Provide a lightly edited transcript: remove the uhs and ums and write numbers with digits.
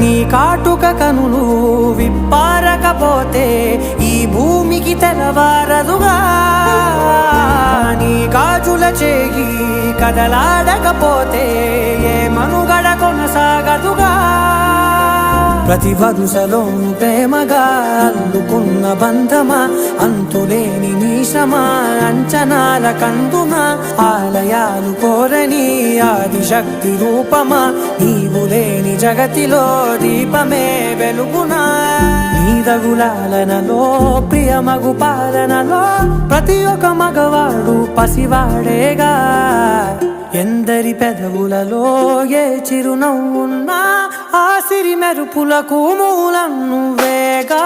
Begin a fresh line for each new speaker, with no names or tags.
నీ కాటుక కనులు విప్పారకపోతే ఈ భూమికి తెలవారదుగా నీ గాజుల చేయి కదలాడకపోతే ఏ మనుగడ కొనసాగదుగా ప్రతి వరుసలోను ప్రేమగా అల్లుకున్న బంధమా అంతులేని నీశమా అంచనాల కందున ఆలయాలు కోరని ఆదిశక్తి రూపమా నీవు లేని జగతిలో దీపమే వెలుగునా నీదగులాలనలో ప్రియమగు పాలనలో ప్రతి ఒక్క మగవాడు పసివాడేగా ఎందరి పెదవులలో ఏ చిరునవ్వున్నా ఆ సిరి మెరుపులకు మూలం నువ్వేగా